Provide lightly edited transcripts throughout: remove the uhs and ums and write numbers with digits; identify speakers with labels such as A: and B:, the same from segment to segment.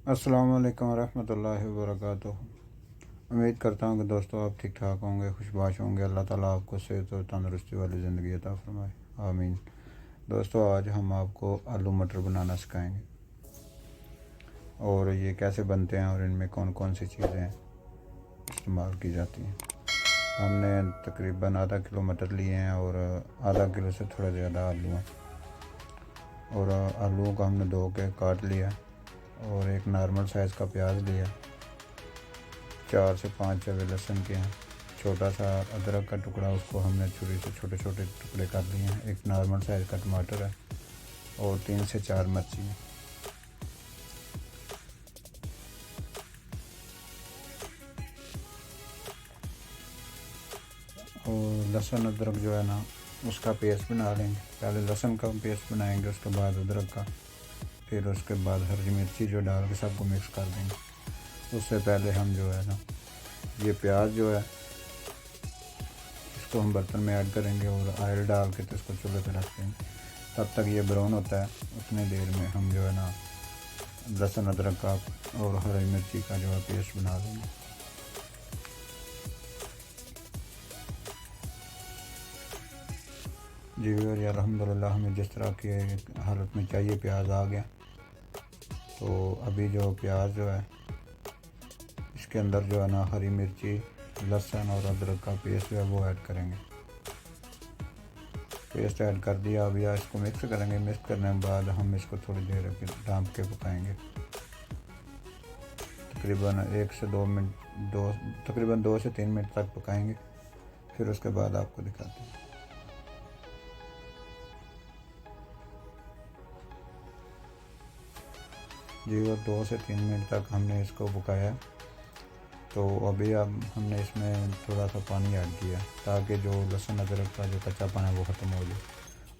A: अस्सलाम वालेकुम रहमतुल्लाहि व बरकातुहू। उम्मीद करता हूँ कि दोस्तों आप ठीक ठाक होंगे, खुशबाश होंगे। अल्लाह ताला आपको सेहत और तंदुरुस्ती वाली ज़िंदगी अता फरमाए, आमीन। दोस्तों आज हम आपको आलू मटर बनाना सिखाएंगे और ये कैसे बनते हैं और इनमें कौन कौन सी चीज़ें इस्तेमाल की जाती हैं। हमने तकरीबन आधा किलो मटर लिए हैं और आधा किलो से थोड़ा ज़्यादा आलू हैं। और आलूओं को हमने धो के काट लिया और एक नॉर्मल साइज़ का प्याज लिया, 4 से 5 जवे लहसुन के हैं, छोटा सा अदरक का टुकड़ा, उसको हमने छुरी से छोटे छोटे टुकड़े कर लिए हैं। एक नॉर्मल साइज़ का टमाटर है और 3 से 4 मिर्ची हैं। और लहसुन अदरक जो है ना उसका पेस्ट बना लेंगे। पहले लहसुन का पेस्ट बनाएंगे, उसके बाद अदरक का, फिर उसके बाद हरी मिर्ची जो डाल के सबको मिक्स कर देंगे। उससे पहले हम जो है ना ये प्याज जो है इसको हम बर्तन में ऐड करेंगे और ऑयल डाल के तो इसको चूल्हे पे रख देंगे। तब तक ये ब्राउन होता है, उतनी देर में हम जो है ना लहसुन अदरक का और हरी मिर्ची का जो है पेस्ट बना देंगे। जी और अल्हम्दुलिल्लाह हमें जिस तरह की हालत में चाहिए प्याज आ गया। तो अभी जो प्याज जो है इसके अंदर जो है ना हरी मिर्ची, लहसुन और अदरक का पेस्ट जो है वो ऐड करेंगे। पेस्ट ऐड कर दिया, अभी इसको मिक्स करेंगे। मिक्स करने के बाद हम इसको थोड़ी देर ढाँप के पकाएंगे, तकरीबन 1 से 2 मिनट, तकरीबन 2 से 3 मिनट तक पकाएंगे। फिर उसके बाद आपको दिखाते हैं। जी और 2 से 3 मिनट तक हमने इसको पकाया। तो अभी अब हमने इसमें थोड़ा सा पानी ऐड किया ताकि जो लहसुन अदरक का जो कच्चापन है वो ख़त्म हो जाए।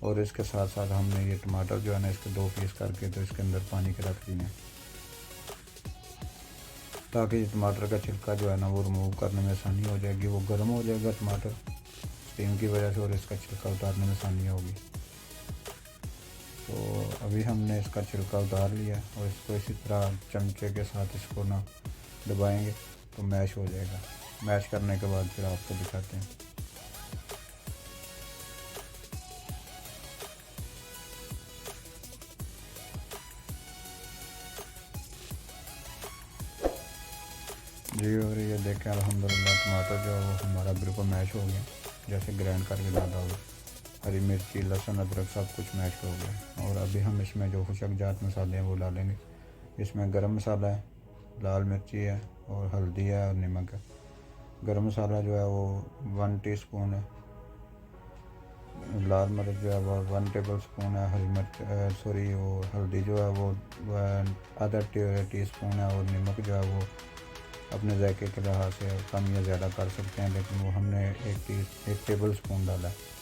A: और इसके साथ साथ हमने ये टमाटर जो है ना इसके 2 पीस करके तो इसके अंदर पानी के रख दिए ताकि टमाटर का छिलका जो है ना वो रिमूव करने में आसानी हो जाएगी। वो गर्म हो जाएगा टमाटर स्टीम की वजह से और इसका छिलका उतारने में आसानी होगी। तो अभी हमने इसका छिलका उतार लिया और इसको इसी तरह चमचे के साथ इसको ना दबाएंगे तो मैश हो जाएगा। मैश करने के बाद फिर आपको दिखाते हैं। जी और ये देखें अल्हम्दुलिल्लाह टमाटर जो है वो हमारा बिल्कुल मैश हो गया, जैसे ग्राइंड करके डाला हुआ। हरी मिर्ची, लहसुन, अदरक सब कुछ मैश हो गया। और अभी हम इसमें जो खुशक जात मसाले हैं वो डालेंगे। इसमें गरम मसाला है, लाल मिर्ची है और हल्दी है और नमक है। गरम मसाला जो है वो 1 टीस्पून है, लाल मिर्च जो है वो 1 टेबल स्पून है, हरी मिर्च वो हल्दी जो है वो आधा टीस्पून है और नमक जो है वो अपने जायके के लिहाज से कम या ज़्यादा कर सकते हैं, लेकिन वो हमने 1 टेबल स्पून डाला है।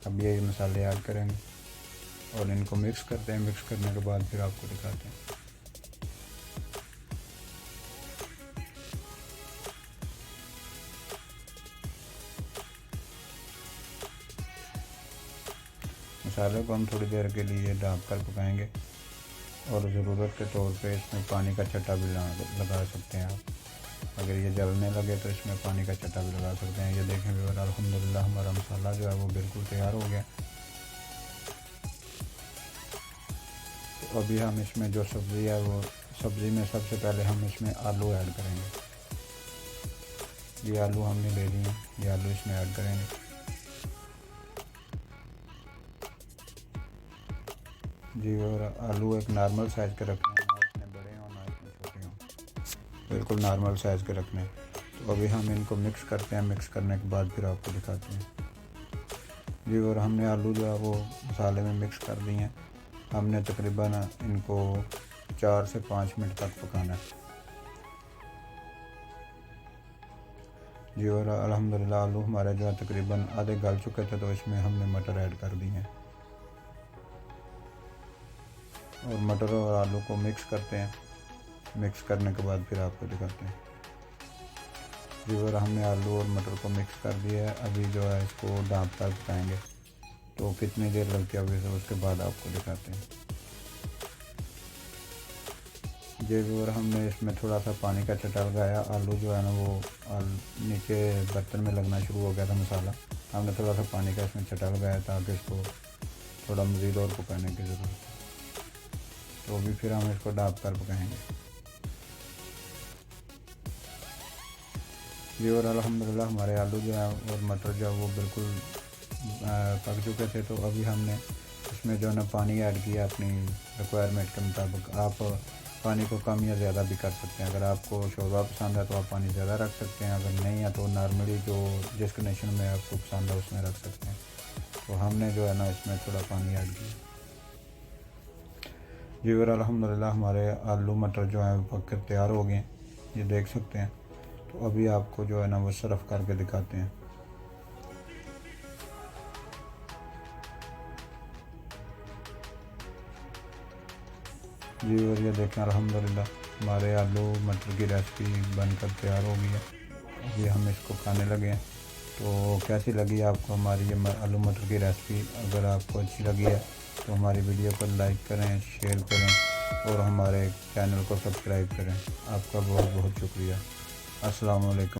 A: अब ये मसाले ऐड करेंगे और इनको मिक्स करते हैं। मिक्स करने के बाद फिर आपको दिखाते हैं। मसाले को हम थोड़ी देर के लिए ढक कर पकाएंगे और ज़रूरत के तौर पे इसमें पानी का छट्टा भी लगा सकते हैं आप। अगर ये जलने लगे तो इसमें पानी का छट्टा भी लगा सकते हैं। ये देखें व्यूअर अल्हम्दुलिल्लाह हमारा मसाला जो है वो बिल्कुल तैयार हो गया। तो अभी हम इसमें जो सब्ज़ी है वो सब्ज़ी में सबसे पहले हम इसमें आलू ऐड करेंगे। ये आलू हमने ले लिए हैं, ये आलू इसमें ऐड करेंगे। जी और आलू एक नॉर्मल साइज़ के रखने हैं, ना इतने बड़े हों ना इतने छोटे हों, बिल्कुल नॉर्मल साइज़ के रखने हैं। तो अभी हम इनको मिक्स करते हैं। मिक्स करने के बाद फिर आपको दिखाते हैं। जी और हमने आलू जो है वो मसाले में मिक्स कर दिए हैं। हमने तकरीबन इनको 4 से 5 मिनट तक पकाना है। जी और अल्हम्दुलिल्लाह आलू हमारे जो है तकरीबन आधे गल चुके थे, तो इसमें हमने मटर ऐड कर दिए हैं और मटर और आलू को मिक्स करते हैं। मिक्स करने के बाद फिर आपको दिखाते हैं। जी और हमने आलू और मटर को मिक्स कर दिया है। अभी जो है इसको ढाँप कर पकाएंगे। तो कितनी देर लगती है अभी से उसके बाद आपको दिखाते हैं। जी व्यूअर, हमने इसमें थोड़ा सा पानी का छटा लगाया। आलू जो है ना वो नीचे बर्तन में लगना शुरू हो गया था मसाला। हमने थोड़ा सा पानी का इसमें छटा लगाया ताकि इसको थोड़ा मज़ीद और पकाने की ज़रूरत है। तो अभी फिर हम इसको ढाँप कर पकाएंगे। व्यूअर अल्हम्दुलिल्लाह हमारे आलू जो है और मटर जो है वो बिल्कुल पक चुके थे। तो अभी हमने इसमें जो है ना पानी ऐड किया अपनी रिक्वायरमेंट के मुताबिक। आप पानी को कम या ज़्यादा भी कर सकते हैं। अगर आपको शोरबा पसंद है तो आप पानी ज़्यादा रख सकते हैं, अगर नहीं है तो नॉर्मली जो जिस कंडीशन में आपको पसंद है उसमें रख सकते हैं। तो हमने जो है ना इसमें थोड़ा पानी ऐड किया। जी व्यूअर अल्हम्दुलिल्लाह हमारे आलू मटर जो है पक कर तैयार हो गए हैं, ये देख सकते हैं। तो अभी आपको जो है ना वो सर्व करके दिखाते हैं। जी व्यूअर ये देखें अल्हम्दुलिल्लाह हमारे आलू मटर की रेसिपी बनकर तैयार हो गई है। अभी हम इसको खाने लगे हैं। तो कैसी लगी आपको हमारी ये आलू मटर की रेसिपी? अगर आपको अच्छी लगी है तो हमारी वीडियो को लाइक करें, शेयर करें और हमारे चैनल को सब्सक्राइब करें। आपका बहुत बहुत शुक्रिया। अस्सलाम वालेकुम।